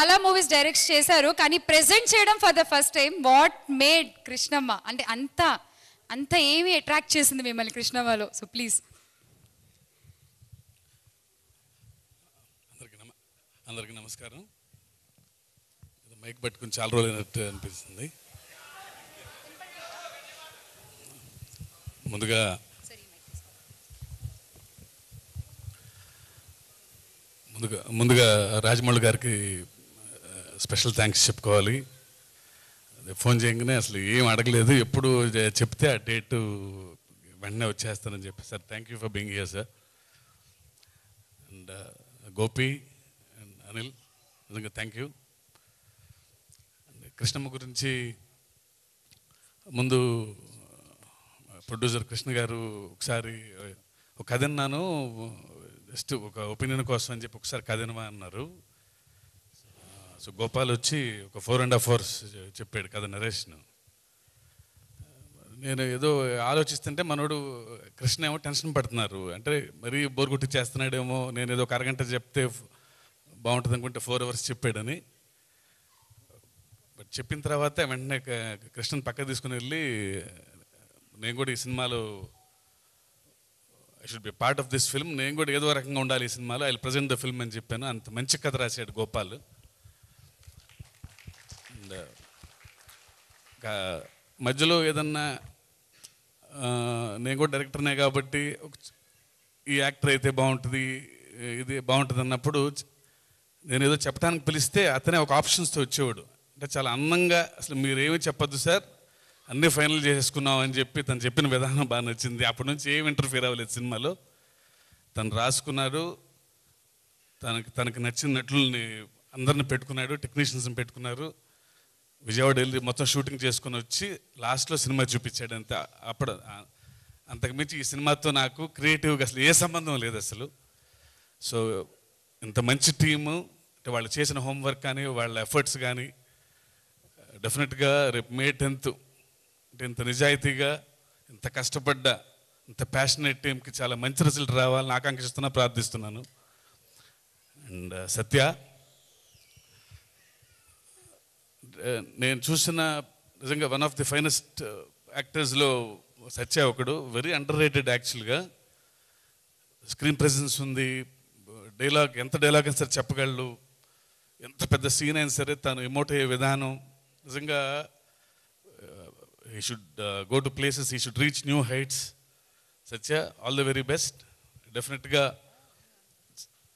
చాలా movies direct చేశారు, కానీ ప్రెజెంట్ చేయడం for the first time. What made Krishnamma అంటే అంత ఏమి అట్రాక్ట్ చేసింది మిమ్మల్ని కృష్ణమ్మలో? So please. అందరికీ నమస్కారం. మైక్ పట్టుకుని చాలా రోజులు అయినట్టు అనిపిస్తుంది. ముందుగా రాజమౌళి గారికి స్పెషల్ థ్యాంక్స్ చెప్పుకోవాలి. ఫోన్ చేయగానే అసలు ఏం అడగలేదు, ఎప్పుడు చెప్తే ఆ డేటు వెంటనే వచ్చేస్తానని చెప్పి, sir thank you for being here sir. And Gopi and Anil, నిజంగా థ్యాంక్ యూ. కృష్ణమ్మ గురించి ముందు ప్రొడ్యూసర్ కృష్ణ గారు ఒకసారి ఒక కథ విన్నాను, జస్ట్ ఒక ఒపీనియన్ కోసం అని చెప్పి ఒకసారి కథ వినమా అన్నారు. సో గోపాల్ వచ్చి ఒక 4.5 hours చెప్పాడు కథ నరేషన్. నేను ఏదో ఆలోచిస్తుంటే మనోడు కృష్ణ ఏమో టెన్షన్ పడుతున్నారు, అంటే మరీ బోర్ కొట్టి చేస్తున్నాడేమో, నేను ఏదో ఒక అరగంట చెప్తే బాగుంటుంది అనుకుంటే 4 hours చెప్పాడని. బట్ చెప్పిన తర్వాత వెంటనే కృష్ణని పక్క తీసుకుని వెళ్ళి, నేను కూడా ఈ సినిమాలో I should be part of this film, నేను కూడా ఏదో రకంగా ఉండాలి ఈ సినిమాలో, I will present the film అని చెప్పాను. అంత మంచి కథ రాశాడు గోపాల్. అండ్ మధ్యలో ఏదన్నా నేను కూడా డైరెక్టర్నే కాబట్టి ఈ యాక్టర్ అయితే బాగుంటుంది, ఇది బాగుంటుంది అన్నప్పుడు నేను ఏదో చెప్పడానికి పిలిస్తే అతనే ఒక ఆప్షన్స్తో వచ్చేవాడు. అంటే చాలా అందంగా, అసలు మీరేమీ చెప్పొద్దు సార్, అన్నీ ఫైనల్ చేసుకున్నాం అని చెప్పి తను చెప్పిన విధానం బాగా నచ్చింది. అప్పటి నుంచి ఏమి ఇంటర్ఫియర్ అవ్వలేదు సినిమాలో. తను రాసుకున్నాడు, తనకి నచ్చిన నటుల్ని అందరిని పెట్టుకున్నాడు, టెక్నీషియన్స్ని పెట్టుకున్నారు. విజయవాడ వెళ్ళి మొత్తం షూటింగ్ చేసుకుని వచ్చి లాస్ట్లో సినిమా చూపించాడు. అప్పుడు అంతకుమించి ఈ సినిమాతో నాకు క్రియేటివ్గా అసలు ఏ సంబంధం లేదు అసలు. సో ఇంత మంచి టీము, అంటే వాళ్ళు చేసిన హోంవర్క్ కానీ వాళ్ళ ఎఫర్ట్స్ కానీ డెఫినెట్గా రేపు May 10th అంటే ఇంత నిజాయితీగా, ఇంత కష్టపడ్డ, ఇంత ప్యాషనేట్ టీంకి చాలా మంచి రిజల్ట్ రావాలని ఆకాంక్షిస్తున్నా, ప్రార్థిస్తున్నాను. అండ్ సత్య, నేను చూసిన నిజంగా వన్ ఆఫ్ ది ఫైనెస్ట్ యాక్టర్స్లో సత్య ఒకడు. వెరీ అండర్ రేటెడ్ యాక్చువల్గా. స్క్రీన్ ప్రెజెన్స్ ఉంది, ఎంత డైలాగ్ అయినా సరే చెప్పగలడు, ఎంత పెద్ద సీన్ అయినా సరే తను ఎమోట్ అయ్యే విధానం నిజంగా. he should go to places, he should reach new heights. Satya, all the very best. డెఫినెట్గా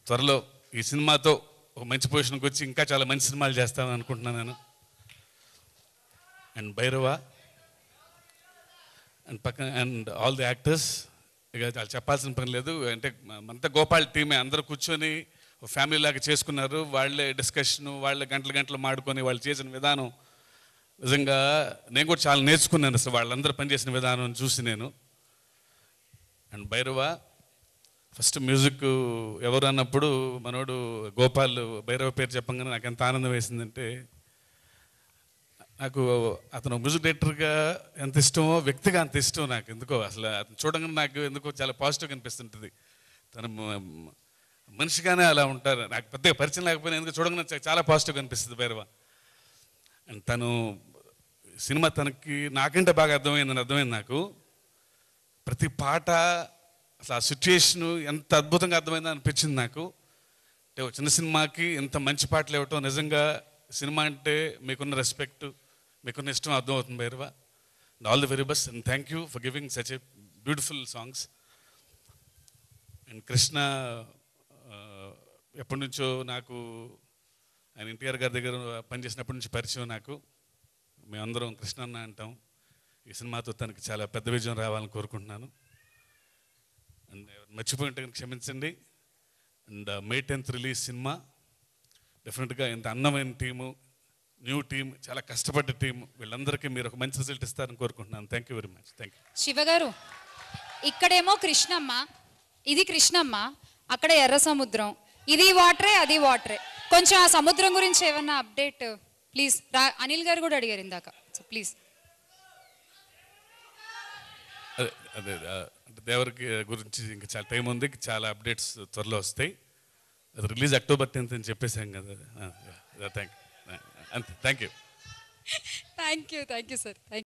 త్వరలో ఈ సినిమాతో ఒక మంచి పొజిషన్కి వచ్చి ఇంకా చాలా మంచి సినిమాలు చేస్తామని అనుకుంటున్నాను నేను. And Bhairava and all the actors, ఇక చాలా చెప్పాల్సిన పని లేదు. అంటే అంతా గోపాల్ టీమే, అందరూ కూర్చొని ఒక ఫ్యామిలీ లాగా చేసుకున్నారు. వాళ్ళే డిస్కషను, వాళ్ళే గంటలు మాడుకొని వాళ్ళు చేసిన విధానం నిజంగా నేను కూడా చాలా నేర్చుకున్నాను అసలు వాళ్ళందరూ పనిచేసిన విధానం చూసి నేను. అండ్ భైరవ ఫస్ట్ మ్యూజిక్ ఎవరు అన్నప్పుడు మనోడు గోపాల్ భైరవ పేరు చెప్పంగానే నాకు ఎంత ఆనందం వేసిందంటే, నాకు అతను మ్యూజిక్ డైరెక్టర్గా ఎంత ఇష్టమో వ్యక్తిగా అంత ఇష్టం నాకు. ఎందుకో అసలు అతను చూడంగానే నాకు ఎందుకో చాలా పాజిటివ్గా అనిపిస్తుంటుంది. తను మనిషిగానే అలా ఉంటారు, నాకు పెద్దగా పరిచయం లేకపోయినా ఎందుకు చూడంగానే చాలా పాజిటివ్గా అనిపిస్తుంది భైరవ. అండ్ తను సినిమా తనకి నాకంటే బాగా అర్థమైంది నాకు. ప్రతి పాట అసలు ఆ సిచ్యుయేషను ఎంత అద్భుతంగా అర్థమైందని అనిపించింది నాకు. అంటే ఒక చిన్న సినిమాకి ఇంత మంచి పాటలు ఇవ్వటం, నిజంగా సినిమా అంటే మీకున్న రెస్పెక్ట్, మీకున్న ఇష్టం అర్థమవుతుంది Bhairava. And all the very best and thank you for giving such a beautiful songs. And Krishna ఎప్పటి నుంచో నాకు, ఆయన ఎన్టీఆర్ గారి దగ్గర పనిచేసినప్పటి నుంచి పరిచయం నాకు. మేమందరం కృష్ణ అన్న అంటాం. ఈ సినిమాతో తనకి చాలా పెద్ద విజయం రావాలని కోరుకుంటున్నాను. అండ్ మర్చిపోయింటే క్షమించండి. And May 10th release cinema డెఫినెట్గా ఇంత అందమైన టీము, న్యూ టీం, చాలా కష్టపడ్డ టీం, వీళ్ళందరికీ మీరు ఒక మంచి రిజల్ట్ ఇస్తారని కోరుకుంటున్నాను. Thank you very much. Thank you. శివగారు, ఇక్కడేమో కృష్ణమ్మ, ఇది కృష్ణమ్మ, అక్కడ ఎర్ర సముద్రం, ఇది వాటరే అది వాటరే. కొంచెం ఆ సముద్రం గురించి ఏమన్నా అప్డేట్ ప్లీజ్. అనిల్ గారు కూడా అడిగారు ఇందాక, సో ప్లీజ్. అదే అంటే దేవరికి గురించి ఇంకా చాలా టైం ఉంది, చాలా అప్డేట్స్ త్వరలో వస్తాయి. అది రిలీజ్ అక్టోబర్ 10th అని చెప్పేసాం కదా. Thank you. Thank you sir. Thank